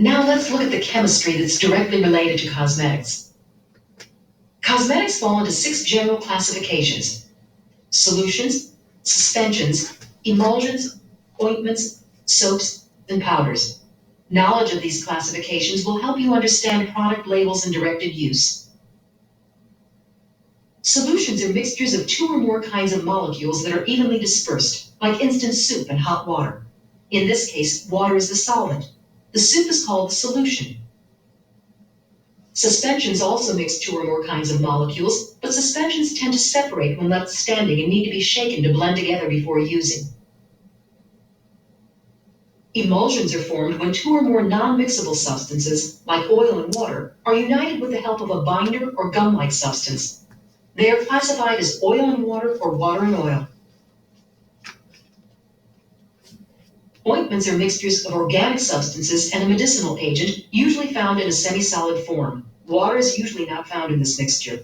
Now let's look at the chemistry that's directly related to cosmetics. Cosmetics fall into 6 general classifications: solutions, suspensions, emulsions, ointments, soaps, and powders. Knowledge of these classifications will help you understand product labels and directed use. Solutions are mixtures of 2 or more kinds of molecules that are evenly dispersed, like instant soup and hot water. In this case, water is the solvent. The soup is called the solution. Suspensions also mix 2 or more kinds of molecules, but suspensions tend to separate when left standing and need to be shaken to blend together before using. Emulsions are formed when 2 or more non-mixable substances, like oil and water, are united with the help of a binder or gum-like substance. They are classified as oil and water or water and oil. Ointments are mixtures of organic substances and a medicinal agent, usually found in a semi-solid form. Water is usually not found in this mixture.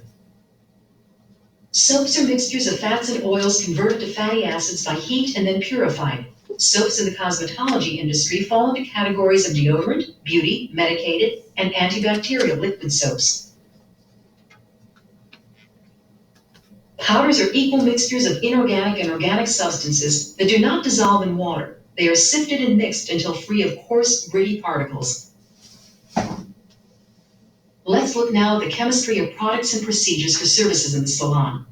Soaps are mixtures of fats and oils converted to fatty acids by heat and then purified. Soaps in the cosmetology industry fall into categories of deodorant, beauty, medicated, and antibacterial liquid soaps. Powders are equal mixtures of inorganic and organic substances that do not dissolve in water. They are sifted and mixed until free of coarse, gritty particles. Let's look now at the chemistry of products and procedures for services in the salon.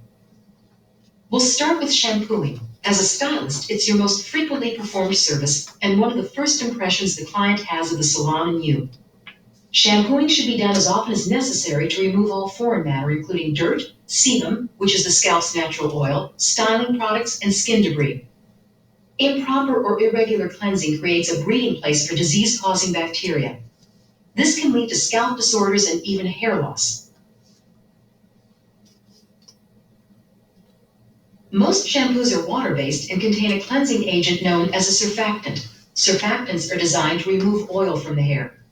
We'll start with shampooing. As a stylist, it's your most frequently performed service and one of the first impressions the client has of the salon and you. Shampooing should be done as often as necessary to remove all foreign matter, including dirt, sebum, which is the scalp's natural oil, styling products, and skin debris. Improper or irregular cleansing creates a breeding place for disease-causing bacteria. This can lead to scalp disorders and even hair loss. Most shampoos are water-based and contain a cleansing agent known as a surfactant. Surfactants are designed to remove oil from the hair.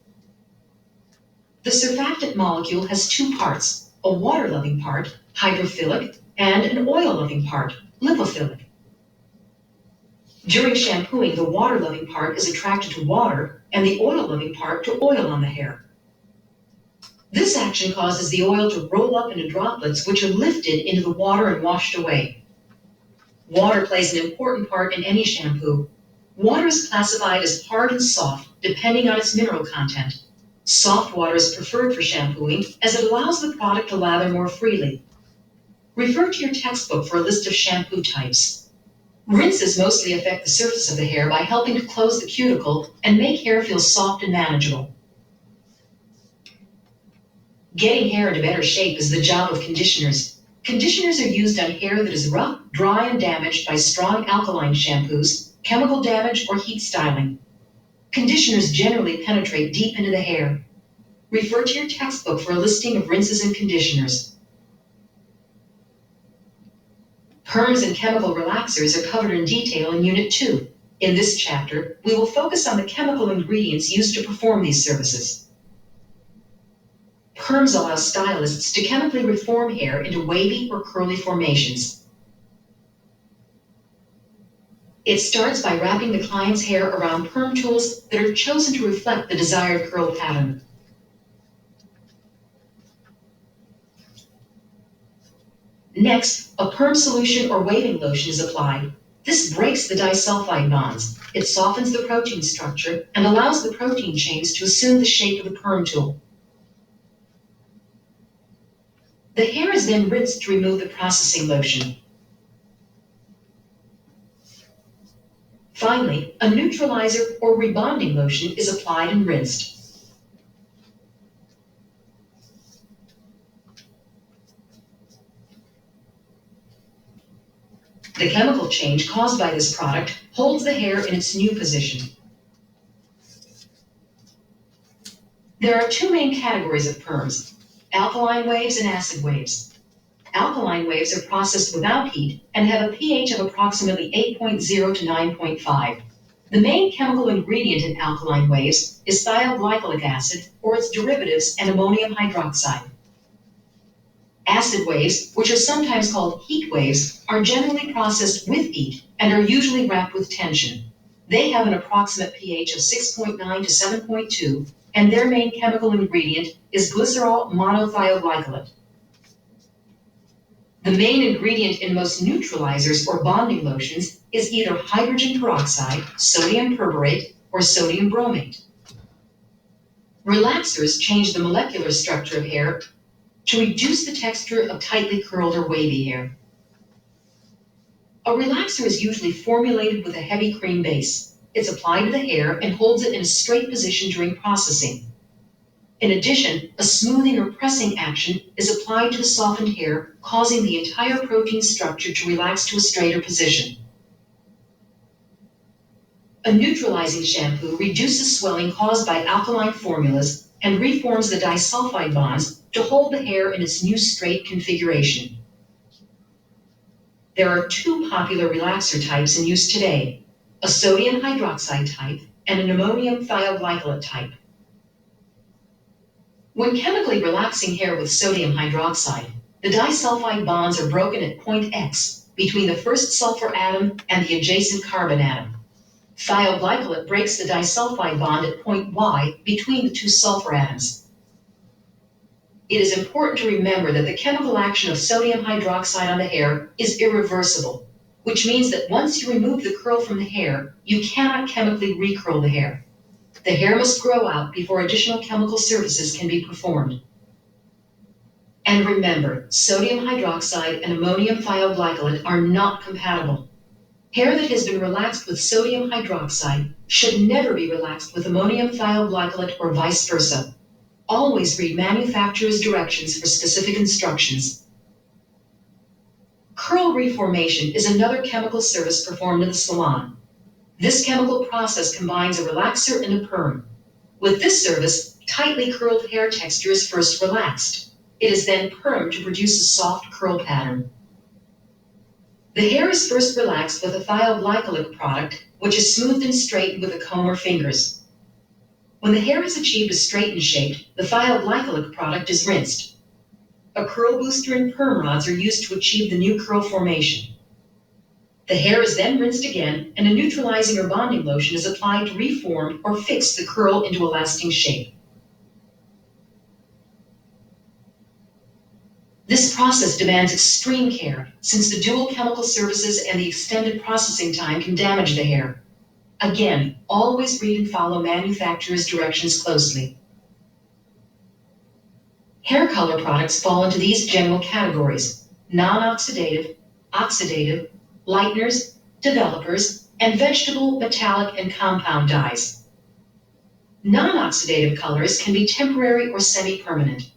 The surfactant molecule has 2 parts, a water-loving part, hydrophilic, and an oil-loving part, lipophilic. During shampooing, the water-loving part is attracted to water and the oil-loving part to oil on the hair. This action causes the oil to roll up into droplets which are lifted into the water and washed away. Water plays an important part in any shampoo. Water is classified as hard and soft depending on its mineral content. Soft water is preferred for shampooing as it allows the product to lather more freely. Refer to your textbook for a list of shampoo types. Rinses mostly affect the surface of the hair by helping to close the cuticle and make hair feel soft and manageable. Getting hair into better shape is the job of conditioners. Conditioners are used on hair that is rough, dry, and damaged by strong alkaline shampoos, chemical damage, or heat styling. Conditioners generally penetrate deep into the hair. Refer to your textbook for a listing of rinses and conditioners. Perms and chemical relaxers are covered in detail in Unit 2. In this chapter, we will focus on the chemical ingredients used to perform these services. Perms allow stylists to chemically reform hair into wavy or curly formations. It starts by wrapping the client's hair around perm tools that are chosen to reflect the desired curl pattern. Next, a perm solution or waving lotion is applied. This breaks the disulfide bonds. It softens the protein structure and allows the protein chains to assume the shape of the perm tool. The hair is then rinsed to remove the processing lotion. Finally, a neutralizer or rebonding lotion is applied and rinsed. The chemical change caused by this product holds the hair in its new position. There are 2 main categories of perms: alkaline waves and acid waves. Alkaline waves are processed without heat and have a pH of approximately 8.0 to 9.5. The main chemical ingredient in alkaline waves is thioglycolic acid or its derivatives and ammonium hydroxide. Acid waves, which are sometimes called heat waves, are generally processed with heat and are usually wrapped with tension. They have an approximate pH of 6.9 to 7.2 and their main chemical ingredient is glycerol monothioglycolate. The main ingredient in most neutralizers or bonding lotions is either hydrogen peroxide, sodium perborate, or sodium bromate. Relaxers change the molecular structure of hair to reduce the texture of tightly curled or wavy hair. A relaxer is usually formulated with a heavy cream base. It's applied to the hair and holds it in a straight position during processing. In addition, a smoothing or pressing action is applied to the softened hair, causing the entire protein structure to relax to a straighter position. A neutralizing shampoo reduces swelling caused by alkaline formulas and reforms the disulfide bonds to hold the hair in its new straight configuration. There are two popular relaxer types in use today, a sodium hydroxide type and an ammonium thioglycolate type. When chemically relaxing hair with sodium hydroxide, the disulfide bonds are broken at point X between the first sulfur atom and the adjacent carbon atom. Thioglycolate breaks the disulfide bond at point Y between the two sulfur atoms. It is important to remember that the chemical action of sodium hydroxide on the hair is irreversible, which means that once you remove the curl from the hair, you cannot chemically recurl the hair. The hair must grow out before additional chemical services can be performed. And remember, sodium hydroxide and ammonium thioglycolate are not compatible. Hair that has been relaxed with sodium hydroxide should never be relaxed with ammonium thioglycolate or vice versa. Always read manufacturer's directions for specific instructions. Curl reformation is another chemical service performed in the salon. This chemical process combines a relaxer and a perm. With this service, tightly curled hair texture is first relaxed. It is then permed to produce a soft curl pattern. The hair is first relaxed with a thioglycolic product, which is smoothed and straightened with a comb or fingers. When the hair has achieved a straightened shape, the thioglycolic product is rinsed. A curl booster and perm rods are used to achieve the new curl formation. The hair is then rinsed again, and a neutralizing or bonding lotion is applied to reform or fix the curl into a lasting shape. This process demands extreme care, since the dual chemical services and the extended processing time can damage the hair. Again, always read and follow manufacturer's directions closely. Hair color products fall into these general categories: non-oxidative, oxidative, lighteners, developers, and vegetable, metallic, and compound dyes. Non-oxidative colors can be temporary or semi-permanent.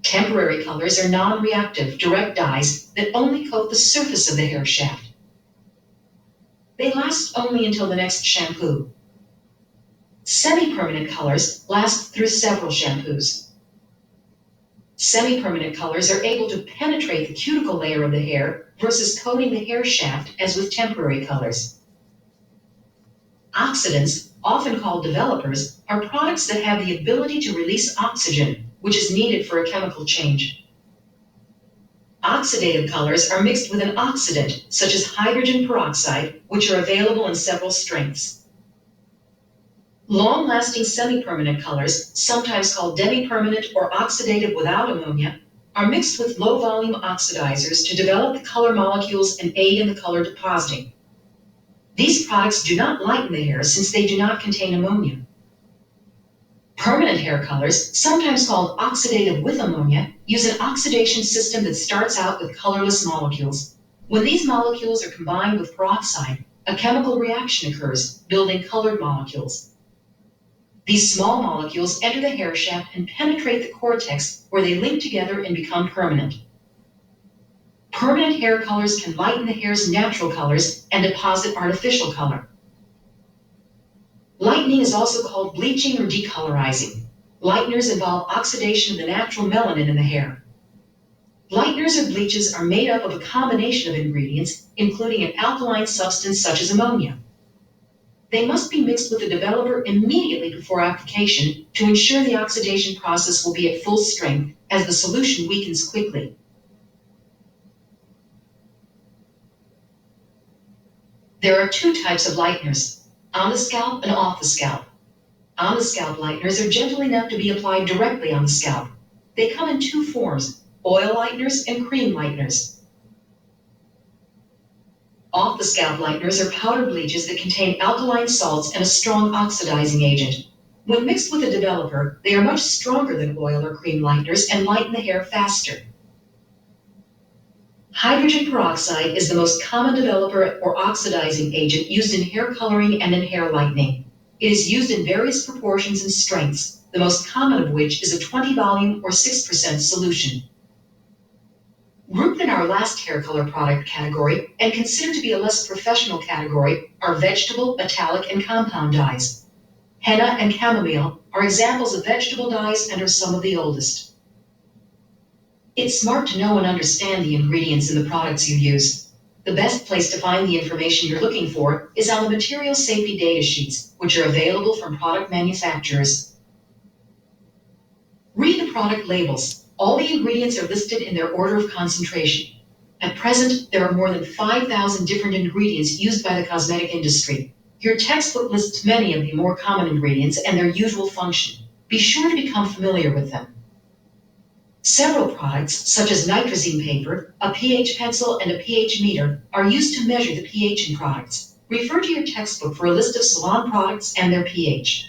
Temporary colors are non-reactive, direct dyes that only coat the surface of the hair shaft. They last only until the next shampoo. Semi-permanent colors last through several shampoos. Semi-permanent colors are able to penetrate the cuticle layer of the hair versus coating the hair shaft as with temporary colors. Oxidants, often called developers, are products that have the ability to release oxygen, which is needed for a chemical change. Oxidative colors are mixed with an oxidant, such as hydrogen peroxide, which are available in several strengths. Long-lasting semi-permanent colors, sometimes called demi-permanent or oxidative without ammonia, are mixed with low-volume oxidizers to develop the color molecules and aid in the color depositing. These products do not lighten the hair since they do not contain ammonia. Permanent hair colors, sometimes called oxidative with ammonia, use an oxidation system that starts out with colorless molecules. When these molecules are combined with peroxide, a chemical reaction occurs, building colored molecules. These small molecules enter the hair shaft and penetrate the cortex, where they link together and become permanent. Permanent hair colors can lighten the hair's natural colors and deposit artificial color. Lightening is also called bleaching or decolorizing. Lighteners involve oxidation of the natural melanin in the hair. Lighteners or bleaches are made up of a combination of ingredients, including an alkaline substance such as ammonia. They must be mixed with the developer immediately before application to ensure the oxidation process will be at full strength, as the solution weakens quickly. There are two types of lighteners: on the scalp and off the scalp. On the scalp lighteners are gentle enough to be applied directly on the scalp. They come in two forms, oil lighteners and cream lighteners. Off the scalp lighteners are powder bleaches that contain alkaline salts and a strong oxidizing agent. When mixed with a developer, they are much stronger than oil or cream lighteners and lighten the hair faster. Hydrogen peroxide is the most common developer or oxidizing agent used in hair coloring and in hair lightening. It is used in various proportions and strengths, the most common of which is a 20 volume or 6% solution. Grouped in our last hair color product category and considered to be a less professional category are vegetable, metallic, and compound dyes. Henna and chamomile are examples of vegetable dyes and are some of the oldest. It's smart to know and understand the ingredients in the products you use. The best place to find the information you're looking for is on the material safety data sheets, which are available from product manufacturers. Read the product labels. All the ingredients are listed in their order of concentration. At present, there are more than 5,000 different ingredients used by the cosmetic industry. Your textbook lists many of the more common ingredients and their usual function. Be sure to become familiar with them. Several products, such as nitrazine paper, a pH pencil, and a pH meter, are used to measure the pH in products. Refer to your textbook for a list of salon products and their pH.